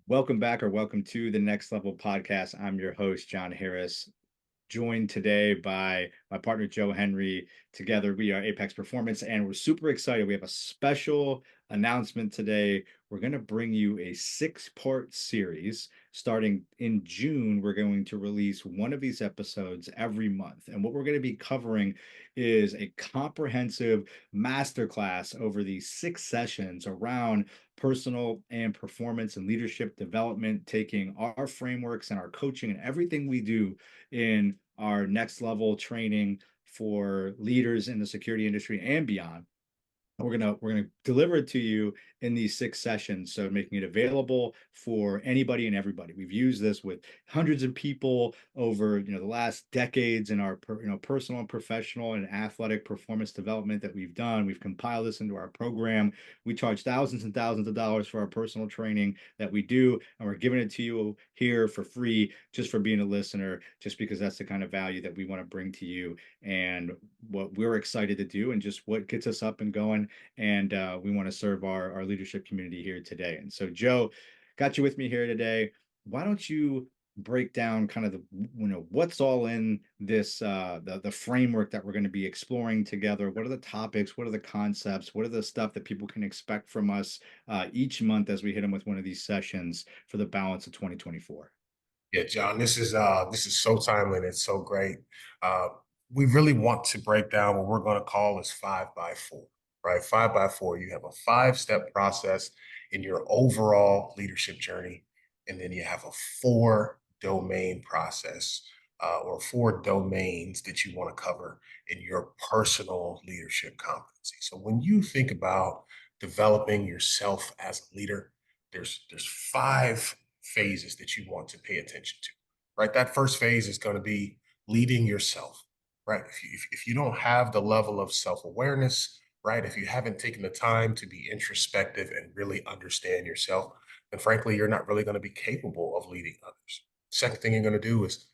Welcome back or welcome to the Next Level Podcast. I'm your host, John Harris, joined today by my partner, Joe Henry. Together, we are Apex Performance, and we're super excited. We have a special announcement today. We're going to bring you a six-part series. Starting in June, we're going to release one of these episodes every month. And what we're going to be covering is a comprehensive masterclass over these 6 sessions around personal and performance and leadership development, taking our frameworks and our coaching and everything we do in our next level training for leaders in the security industry and beyond. We're gonna deliver it to you in these 6 sessions, so making it available for anybody and everybody. We've used this with hundreds of people over the last decades in our personal and professional and athletic performance development that we've done. We've compiled this into our program. We charge thousands and thousands of dollars for our personal training that we do, and we're giving it to you here for free just for being a listener, just because that's the kind of value that we want to bring to you and what we're excited to do and just what gets us up and going. And we want to serve our leadership community here today. And so, Joe, got you with me here today. Why don't you break down kind of the what's all in this the framework that we're going to be exploring together? What are the topics? What are the concepts? What are the stuff that people can expect from us each month as we hit them with one of these sessions for the balance of 2024? Yeah, John, this is so timely and it's so great. Uh, we really want to break down what we're going to call as 5x4, right? 5x4, you have a 5-step process in your overall leadership journey, and then you have a 4 domain process or 4 domains that you want to cover in your personal leadership competency. So when you think about developing yourself as a leader, there's 5 phases that you want to pay attention to, right? That first phase is going to be leading yourself, right? If you don't have the level of self-awareness, right? If you haven't taken the time to be introspective and really understand yourself, then frankly, you're not really going to be capable of leading others. Second thing you're going to do is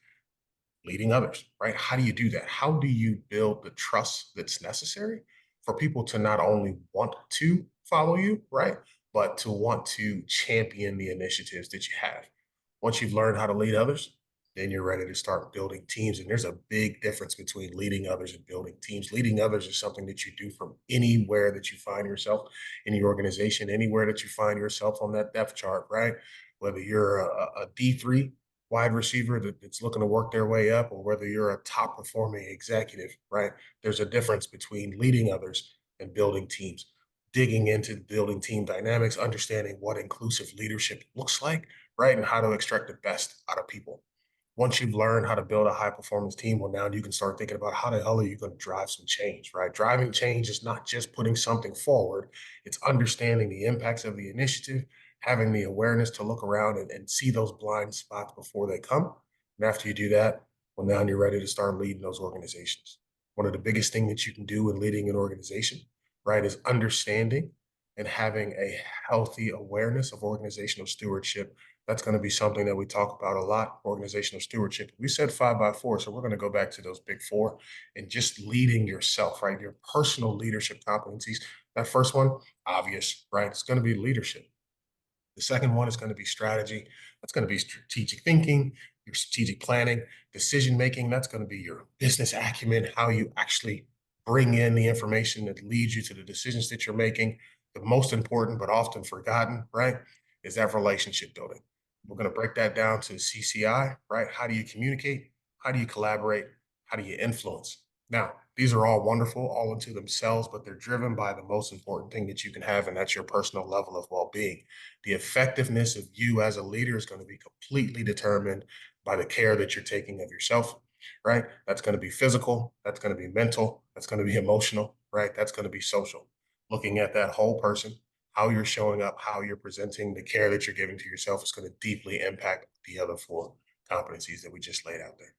leading others, right? How do you do that? How do you build the trust that's necessary for people to not only want to follow you, right? But to want to champion the initiatives that you have. Once you've learned how to lead others, then you're ready to start building teams. And there's a big difference between leading others and building teams. Leading others is something that you do from anywhere that you find yourself in the organization, anywhere that you find yourself on that depth chart, right? Whether you're a D3 wide receiver that's looking to work their way up, or whether you're a top performing executive, right? There's a difference between leading others and building teams. Digging into building team dynamics, understanding what inclusive leadership looks like, right? And how to extract the best out of people. Once you've learned how to build a high performance team, well, now you can start thinking about how the hell are you going to drive some change, right? Driving change is not just putting something forward, it's understanding the impacts of the initiative, having the awareness to look around and see those blind spots before they come. And after you do that, well, now you're ready to start leading those organizations. One of the biggest things that you can do in leading an organization, right, is understanding and having a healthy awareness of organizational stewardship. That's going to be something that we talk about a lot, organizational stewardship. We said 5x4, so we're going to go back to those big 4 and just leading yourself, right? Your personal leadership competencies. That first one, obvious, right? It's going to be leadership. The second one is going to be strategy. That's going to be strategic thinking, your strategic planning, decision making. That's going to be your business acumen, how you actually bring in the information that leads you to the decisions that you're making. The most important, but often forgotten, right, is that relationship building. We're going to break that down to CCI, right? How do you communicate? How do you collaborate? How do you influence? Now, these are all wonderful, all into themselves, but they're driven by the most important thing that you can have, and that's your personal level of well-being. The effectiveness of you as a leader is going to be completely determined by the care that you're taking of yourself, right? That's going to be physical, that's going to be mental, that's going to be emotional, right? That's going to be social. Looking at that whole person, how you're showing up, how you're presenting, the care that you're giving to yourself is going to deeply impact the other 4 competencies that we just laid out there.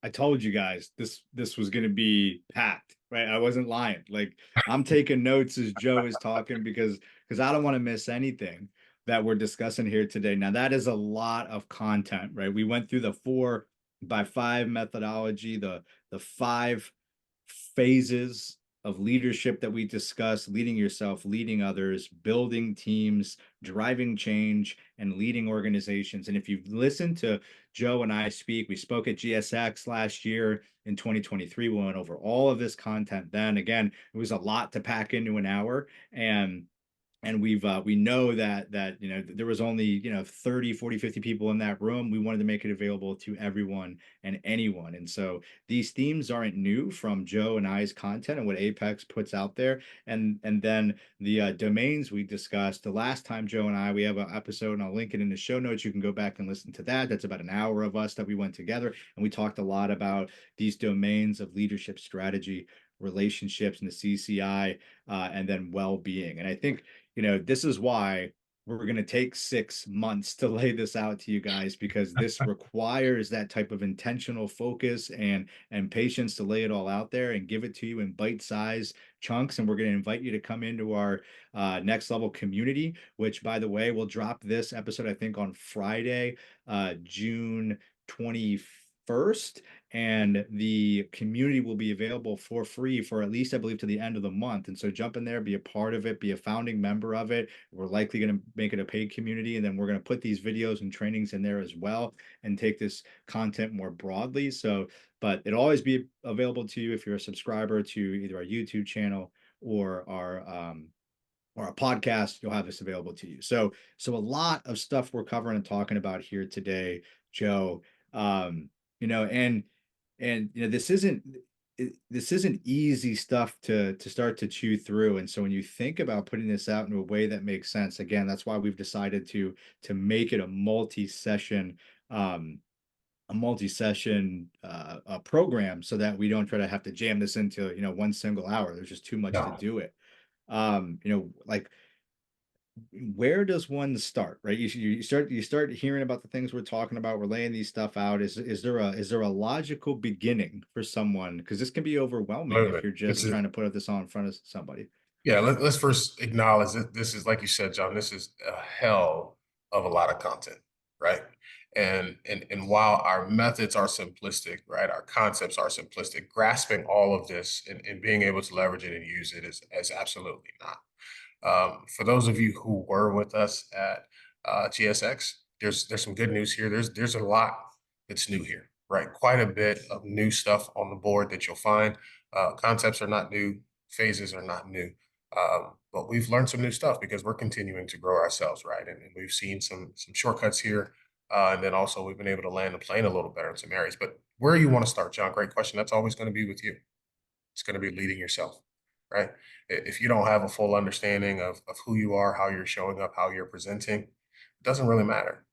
I told you guys this was going to be packed, right? I wasn't lying. Like, I'm taking notes as Joe is talking because I don't want to miss anything that we're discussing here today. Now, that is a lot of content, right? We went through the 4x5 methodology, the 5 phases of leadership that we discuss, leading yourself, leading others, building teams, driving change, and leading organizations. And if you've listened to Joe and I speak, we spoke at GSX last year in 2023. We went over all of this content then. Again, it was a lot to pack into an hour. And we know that there was only 30, 40, 50 people in that room. We wanted to make it available to everyone and anyone. And so these themes aren't new from Joe and I's content and what Apex puts out there. And then the domains we discussed the last time, Joe and I, we have an episode, and I'll link it in the show notes. You can go back and listen to that. That's about an hour of us that we went together, and we talked a lot about these domains of leadership strategy, relationships, and the CCI, and then well-being. And I think this is why we're going to take 6 months to lay this out to you guys, because this requires that type of intentional focus and patience to lay it all out there and give it to you in bite-sized chunks. And we're going to invite you to come into our next level community, which, by the way, we'll drop this episode, I think, on Friday, June 21st. And the community will be available for free for at least, I believe, to the end of the month. And so jump in there, be a part of it, be a founding member of it. We're likely going to make it a paid community, and then we're going to put these videos and trainings in there as well and take this content more broadly. So, but it'll always be available to you if you're a subscriber to either our YouTube channel or our podcast. You'll have this available to you. So a lot of stuff we're covering and talking about here today, Joe. And this isn't easy stuff to start to chew through. And so when you think about putting this out in a way that makes sense, again, that's why we've decided to make it a multi-session program, so that we don't try to have to jam this into one single hour. There's just too much to No, do it. Like, where does one start, right? You start hearing about the things we're talking about. We're laying these stuff out. Is there a logical beginning for someone? Because this can be overwhelming if absolutely. you're This just is trying to put this on in front of somebody. Yeah, let's first acknowledge that this is, like you said, John, this is a hell of a lot of content, right? And while our methods are simplistic, right, our concepts are simplistic, grasping all of this and being able to leverage it and use it is absolutely not. For those of you who were with us at GSX, there's some good news here. There's a lot that's new here, right? Quite a bit of new stuff on the board that you'll find. Concepts are not new, phases are not new. But we've learned some new stuff because we're continuing to grow ourselves, right? And we've seen some shortcuts here. And then also we've been able to land the plane a little better in some areas. But where you want to start, John, great question. That's always going to be with you. It's going to be leading yourself, right? If you don't have a full understanding of who you are, how you're showing up, how you're presenting, it doesn't really matter,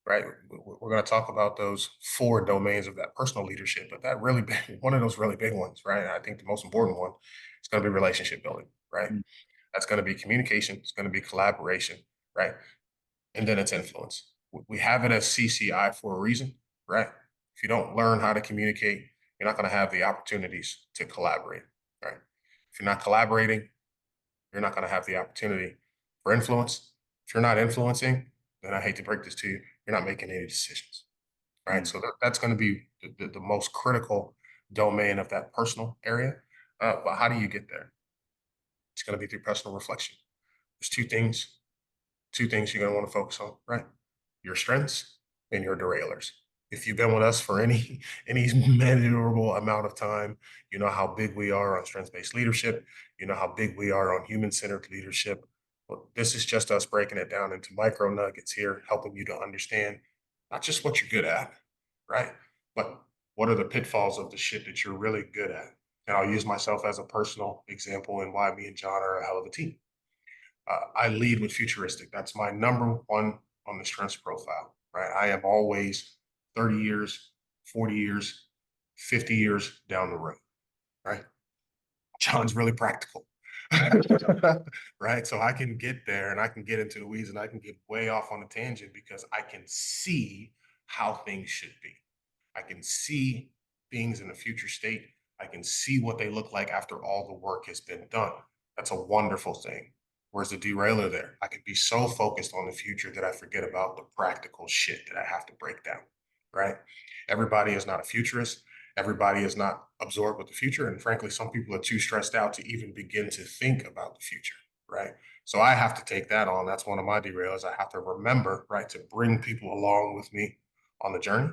right? We're going to talk about those 4 domains of that personal leadership, but that really big, one of those really big ones, right? I think the most important one is going to be relationship building, right? Mm. That's going to be communication. It's going to be collaboration, right? And then it's influence. We have it as CCI for a reason, right? If you don't learn how to communicate, you're not going to have the opportunities to collaborate, right? If you're not collaborating, you're not going to have the opportunity for influence. If you're not influencing, then I hate to break this to you, you're not making any decisions, right? Mm. So that's going to be the most critical domain of that personal area. But how do you get there? It's going to be through personal reflection. There's two things you're going to want to focus on, right? Your strengths and your derailers. If you've been with us for any measurable amount of time, you know how big we are on strengths-based leadership. You know how big we are on human-centered leadership. Well, this is just us breaking it down into micro nuggets here, helping you to understand not just what you're good at, right? But what are the pitfalls of the shit that you're really good at? And I'll use myself as a personal example and why me and John are a hell of a team. I lead with futuristic. That's my number one on the strengths profile, right? I am always 30 years, 40 years, 50 years down the road, right? John's really practical, right? So I can get there and I can get into the weeds and I can get way off on a tangent because I can see how things should be. I can see things in the future state. I can see what they look like after all the work has been done. That's a wonderful thing. Where's the derailer there? I could be so focused on the future that I forget about the practical shit that I have to break down, right? Everybody is not a futurist. Everybody is not absorbed with the future. And frankly, some people are too stressed out to even begin to think about the future, right? So I have to take that on. That's one of my derailers. I have to remember, right, to bring people along with me on the journey,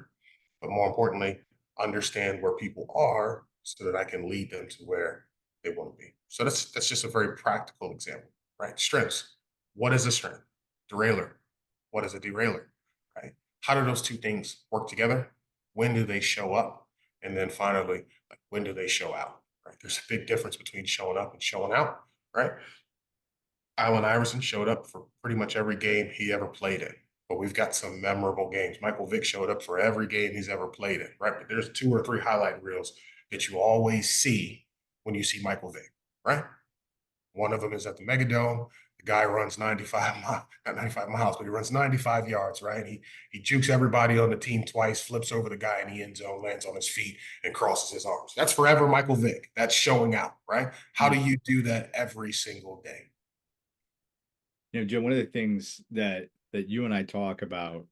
but more importantly, understand where people are so that I can lead them to where they want to be. So that's just a very practical example, right? Strengths. What is a strength? Derailer. What is a derailer? Right? How do those two things work together? When do they show up? And then finally, like, when do they show out? Right? There's a big difference between showing up and showing out, right? Allen Iverson showed up for pretty much every game he ever played in. But we've got some memorable games. Michael Vick showed up for every game he's ever played in, right? But there's 2 or 3 highlight reels that you always see when you see Michael Vick, right? One of them is at the Megadome. The guy runs 95 miles, not 95 miles, but he runs 95 yards, right? He jukes everybody on the team twice, flips over the guy in the end zone, lands on his feet, and crosses his arms. That's forever Michael Vick. That's showing out, right? How do Mm. you do that every single day? Joe, one of the things that you and I talk about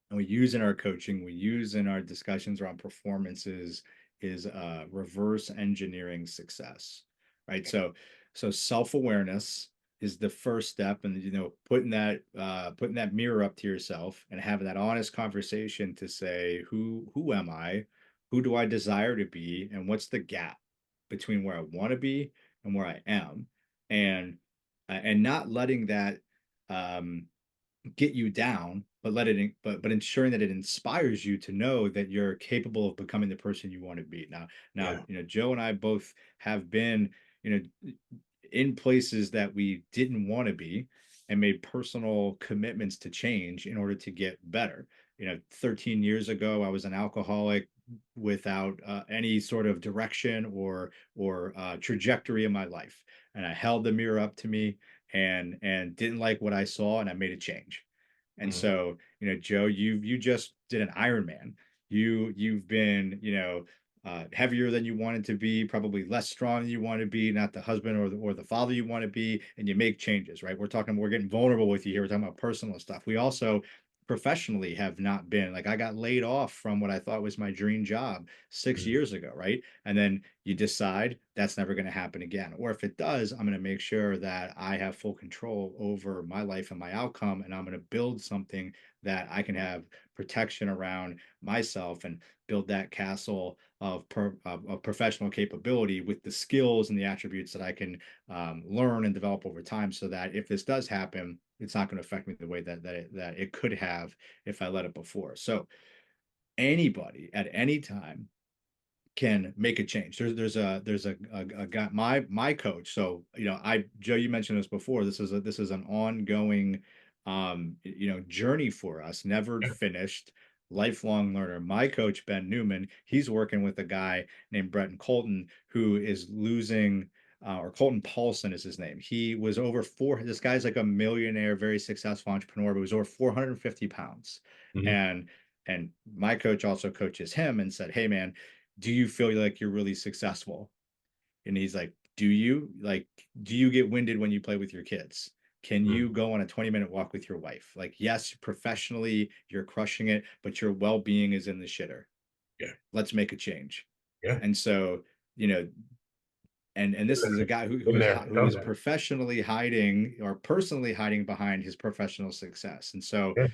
and we use in our coaching, we use in our discussions around performances is reverse engineering success, right? So self-awareness is the first step, and putting that mirror up to yourself and having that honest conversation to say who am I, who do I desire to be, and what's the gap between where I want to be and where I am, and not letting that um, get you down, but but ensuring that it inspires you to know that you're capable of becoming the person you want to be. Now, Yeah. Joe and I both have been, in places that we didn't want to be and made personal commitments to change in order to get better. 13 years ago, I was an alcoholic without any sort of direction or trajectory in my life, and I held the mirror up to me and didn't like what I saw, and I made a change. And Mhm. so, Joe, you just did an Ironman. You've been, heavier than you wanted to be, probably less strong than you want to be, not the husband or the father you want to be, and you make changes, right? We're getting vulnerable with you here. We're talking about personal stuff. We also professionally have not been like I got laid off from what I thought was my dream job 6 years ago, right? And then you decide that's never going to happen again. Or if it does, I'm going to make sure that I have full control over my life and my outcome. And I'm going to build something that I can have protection around myself and build that castle of professional capability with the skills and the attributes that I can learn and develop over time so that if this does happen, it's not going to affect me the way that it could have if I let it before. So anybody at any time can make a change. There's a guy, my coach. So Joe, you mentioned this before. This is an ongoing journey for us, never Yeah. finished, lifelong learner. My coach, Ben Newman, he's working with a guy named Bretton Colton who is losing or Colton Paulson is his name. He was this guy's like a millionaire, very successful entrepreneur, but was over 450 pounds. Mhm. And and my coach also coaches him and said, "Hey man, do you feel like you're really successful?" And he's like, do you get winded when you play with your kids? Can Mhm. you go on a 20-minute walk with your wife? Like, yes, professionally, you're crushing it, but your well-being is in the shitter. Yeah. Let's make a change. Yeah. And so, you know, and this is a guy who Been is there, who done is that. professionally hiding or personally hiding behind his professional success. And so, Yeah.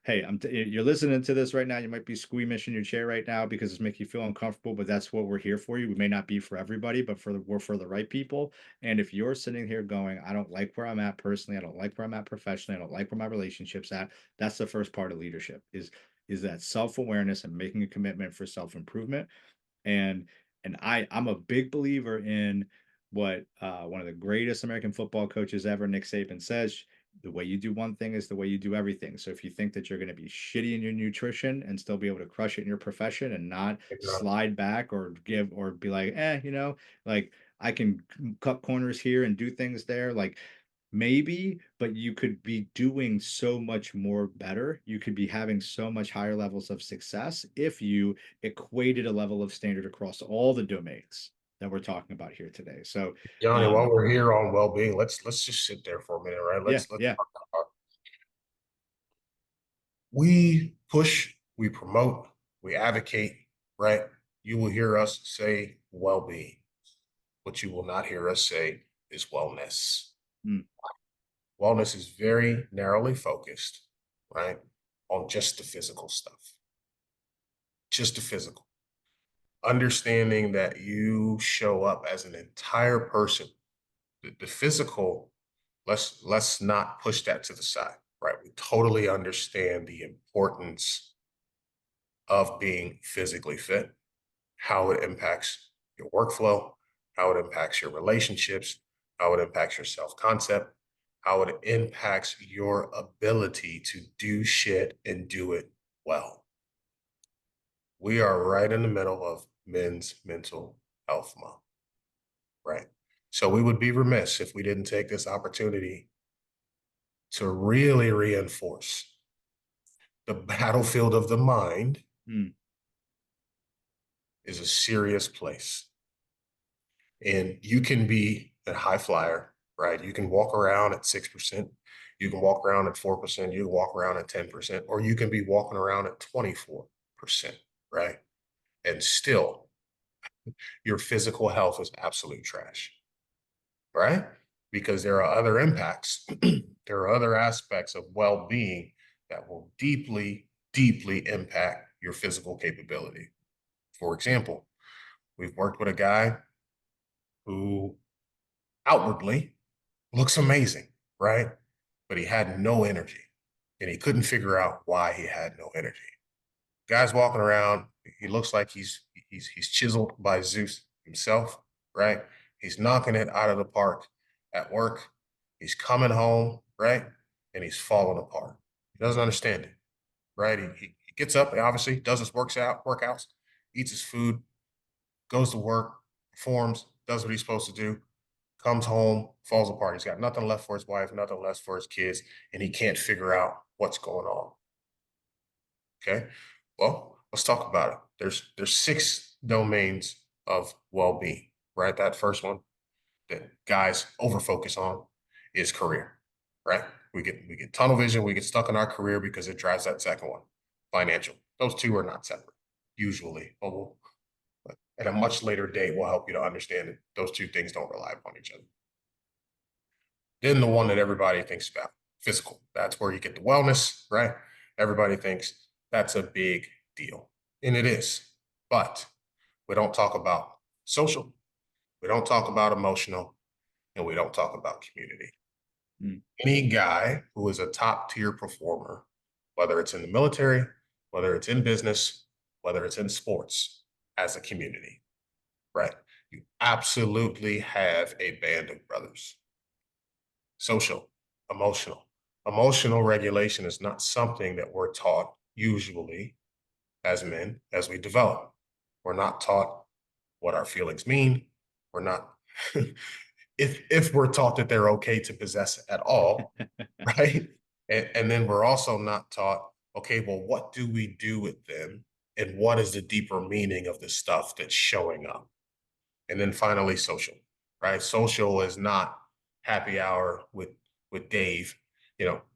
hey, you're listening to this right now. You might be squeamish in your chair right now because it's making you feel uncomfortable, but that's what we're here for you. We may not be for everybody, but we're for the right people. And if you're sitting here going, I don't like where I'm at personally, I don't like where I'm at professionally, I don't like where my relationships at, that's the first part of leadership is that self-awareness and making a commitment for self-improvement. And I'm a big believer in what one of the greatest American football coaches ever, Nick Saban, says: the way you do one thing is the way you do everything. So if you think that you're going to be shitty in your nutrition and still be able to crush it in your profession and not Exactly. slide back or give or be like, like I can cut corners here and do things there, like maybe, but you could be doing so much more better. You could be having so much higher levels of success if you equated a level of standard across all the domains that we're talking about here today. So, Johnny, while um, we're here on well-being, let's just sit there for a minute, right? yeah, Let's yeah, talk about we push, we promote, we advocate, right? you will hear us say well-being. What you will not hear us say is wellness. Mm, Wellness is very narrowly focused, right, on just the physical stuff, just the physical. Understanding that you show up as an entire person. The physical, let's not push that to the side, right? We totally understand the importance of being physically fit, how it impacts your workflow, how it impacts your relationships, how it impacts your self-concept, how it impacts your ability to do shit and do it well. We are right in the middle of Men's Mental Health Month, right? So we would be remiss if we didn't take this opportunity to really reinforce the battlefield of the mind mm, is a serious place. And you can be a high flyer, right? You can walk around at 6%, you can walk around at 4%, you can walk around at 10%, or you can be walking around at 24%, right? And still, your physical health is absolute trash, right? Because there are other impacts, there are other aspects of well being that will deeply, deeply impact your physical capability. For example, we've worked with a guy who outwardly looks amazing, right? But he had no energy and he couldn't figure out why he had no energy. Guy's walking around, he looks like he's chiseled by Zeus himself, right? He's knocking it out of the park at work. He's coming home, right? And he's falling apart. He doesn't understand it, right? He gets up, obviously, does his workouts, eats his food, goes to work, performs, does what he's supposed to do, comes home, falls apart. He's got nothing left for his wife, nothing left for his kids, and he can't figure out what's going on. Okay. Well, let's talk about it. There's six domains of well-being, right? That first one that guys overfocus on is career, right? We get tunnel vision, we get stuck in our career because it drives that second one. Financial. Those two are not separate, usually. But at a much later date, we'll help you to understand that those two things don't rely upon each other. Then the one that everybody thinks about, physical. That's where you get the wellness, right? Everybody thinks that's a big deal. And it is. But we don't talk about social, we don't talk about emotional, and we don't talk about community. mm, Any guy who is a top tier performer, whether it's in the military, whether it's in business, whether it's in sports, as a community, right? You absolutely have a band of brothers. Social, emotional. Emotional regulation is not something that we're taught usually as men as we develop. We're not taught what our feelings mean. We're not, if we're taught that they're okay to possess at all, right? And then we're also not taught, okay, well, what do we do with them? And what is the deeper meaning of the stuff that's showing up? And then finally, social, right? Social is not happy hour with Dave,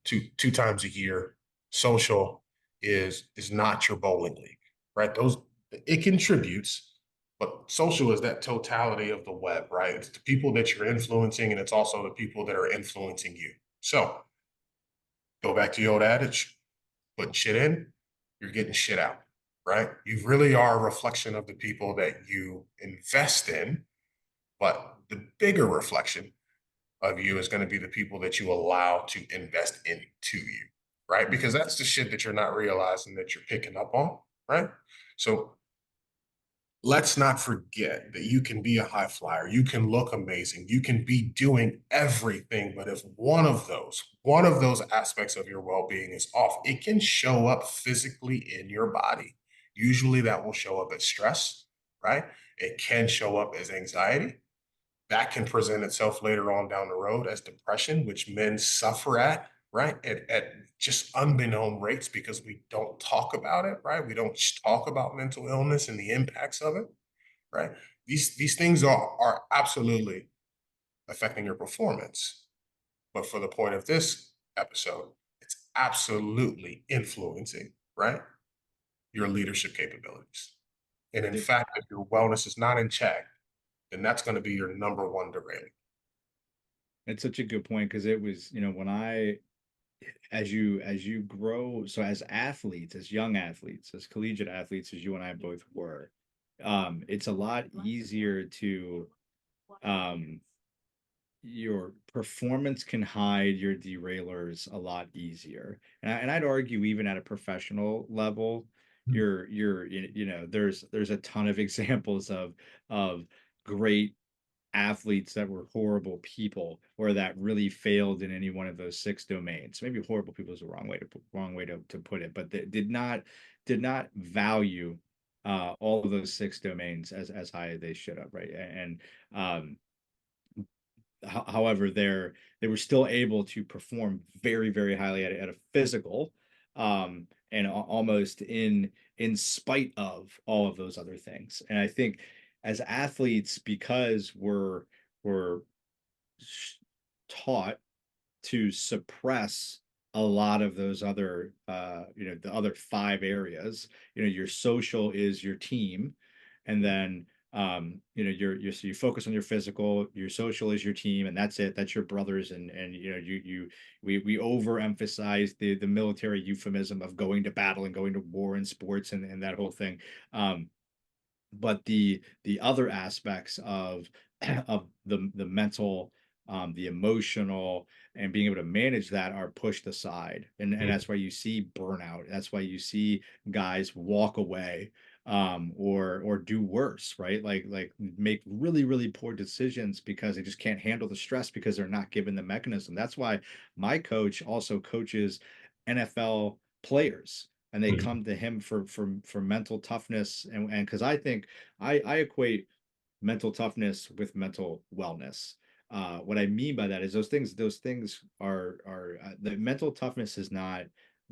two times a year. Social is not your bowling league, right? Those it contributes, but social is that totality of the web, right? It's the people that you're influencing, and it's also the people that are influencing you. So go back to the old adage: putting shit in, you're getting shit out, right? You really are a reflection of the people that you invest in, but the bigger reflection of you is going to be the people that you allow to invest into you, right? mm, Because that's the shit that you're not realizing that you're picking up on, right? So let's not forget that you can be a high flyer, you can look amazing, you can be doing everything, but if one of those aspects of your well-being is off, it can show up physically in your body. Usually that will show up as stress, right? It can show up as anxiety. That can present itself later on down the road as depression, which men suffer at, right? At just unbeknown rates because we don't talk about it, right? We don't talk about mental illness and the impacts of it, right? These things are absolutely affecting your performance. But for the point of this episode, it's absolutely influencing, right? Your leadership capabilities. And in Th- fact, if your wellness is not in check, then that's going to be your number one derailer. It's such a good point because it was, when I as you grow, so as athletes, as young athletes, as collegiate athletes, as you and I both were, it's a lot easier to um your performance can hide your derailers a lot easier. And I'd argue even at a professional level, there's a ton of examples of great athletes that were horrible people or that really failed in any one of those six domains. Maybe horrible people is the wrong way to put it, but they did not value all of those six domains as high as they should have, right? And however, they were still able to perform very, very highly at a physical, and almost in spite of all of those other things. And I think as athletes, because we're taught to suppress a lot of those other the other five areas. Your social is your team, and then so you focus on your physical, your social is your team, and that's it. That's your brothers. And we overemphasize the military euphemism of going to battle and going to war in sports and that whole thing. But the other aspects of of the mental, the emotional, and being able to manage that are pushed aside, and that's why you see burnout. That's why you see guys walk away, or do worse, right? Like make really, really poor decisions because they just can't handle the stress because they're not given the mechanism. That's why my coach also coaches NFL players, and they Mhm. come to him for mental toughness. And because I think I equate mental toughness with mental wellness. What I mean by that is those things are the mental toughness is not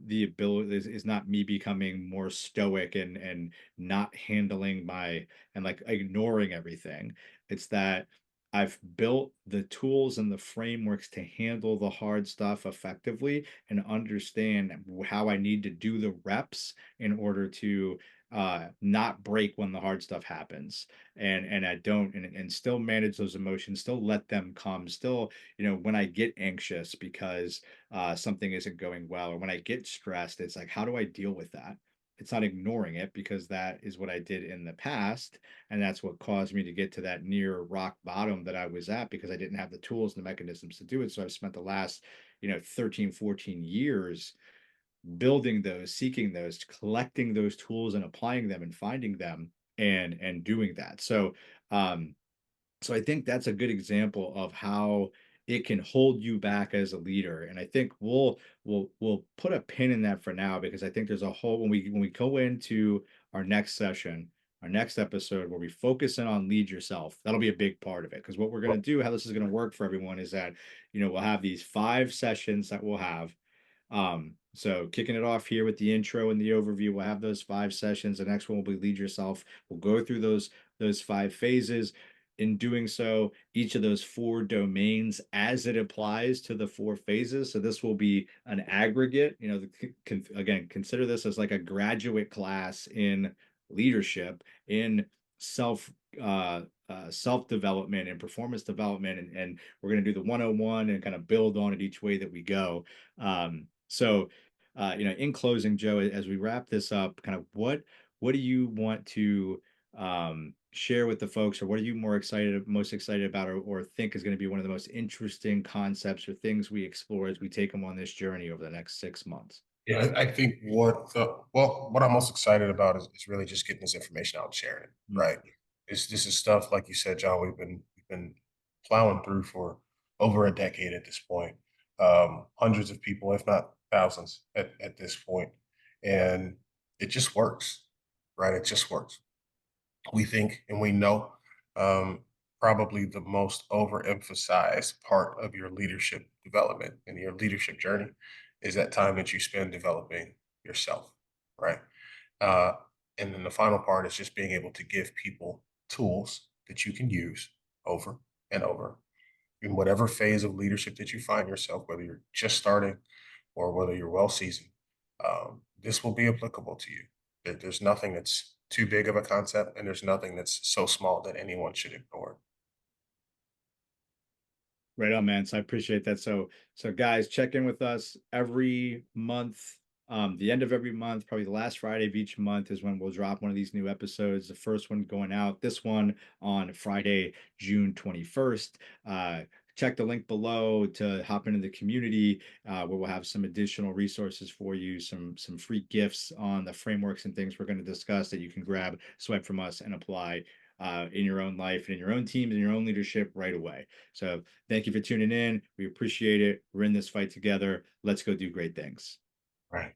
the ability is not me becoming more stoic and not handling my and like ignoring everything. It's that I've built the tools and the frameworks to handle the hard stuff effectively and understand how I need to do the reps in order to not break when the hard stuff happens. And I don't and still manage those emotions, still let them come, still, when I get anxious because something isn't going well, or when I get stressed, it's like, how do I deal with that? It's not ignoring it because that is what I did in the past. And that's what caused me to get to that near rock bottom that I was at because I didn't have the tools and the mechanisms to do it. So I've spent the last, 13, 14 years building those, seeking those, collecting those tools and applying them and finding them and doing that. Um, so I think that's a good example of how it can hold you back as a leader. And I think we'll put a pin in that for now because I think there's a whole when we go into our next session, our next episode where we focus in on lead yourself, that'll be a big part of it. Because what we're going to do, how this is going to work for everyone is that, we'll have these 5 sessions that we'll have. So kicking it off here with the intro and the overview, we'll have those 5 sessions. The next one will be lead yourself. We'll go through those 5 phases. In doing so, each of those 4 domains as it applies to the 4 phases. So this will be an aggregate. Again, consider this as like a graduate class in leadership, in self self development and performance development, and we're going to do the 101 and kind of build on it each way that we go. In closing, Joe, as we wrap this up, kind of what do you want to share with the folks, or what are you most excited about, or think is going to be one of the most interesting concepts or things we explore as we take them on this journey over the next 6 months? Yeah, I think what I'm most excited about is really just getting this information out and sharing it, Mm. right? This is stuff, like you said, John, we've been plowing through for over a decade at this point. Hundreds of people, if not thousands at this point. And it just works, right? It just works. We think and we know, um, probably the most overemphasized part of your leadership development and your leadership journey is that time that you spend developing yourself, right? Uh, and then the final part is just being able to give people tools that you can use over and over in whatever phase of leadership that you find yourself, whether you're just starting or whether you're well seasoned. This will be applicable to you. There's nothing that's too big of a concept, and there's nothing that's so small that anyone should ignore. Right on, man. So I appreciate that. So guys, check in with us every month. The end of every month, probably the last Friday of each month is when we'll drop one of these new episodes. The first one going out, this one on Friday, June 21st. Check the link below to hop into the community, where we'll have some additional resources for you, some free gifts on the frameworks and things we're going to discuss that you can grab, swipe from us, and apply in your own life and in your own teams and your own leadership right away. So thank you for tuning in. We appreciate it. We're in this fight together. Let's go do great things. Right.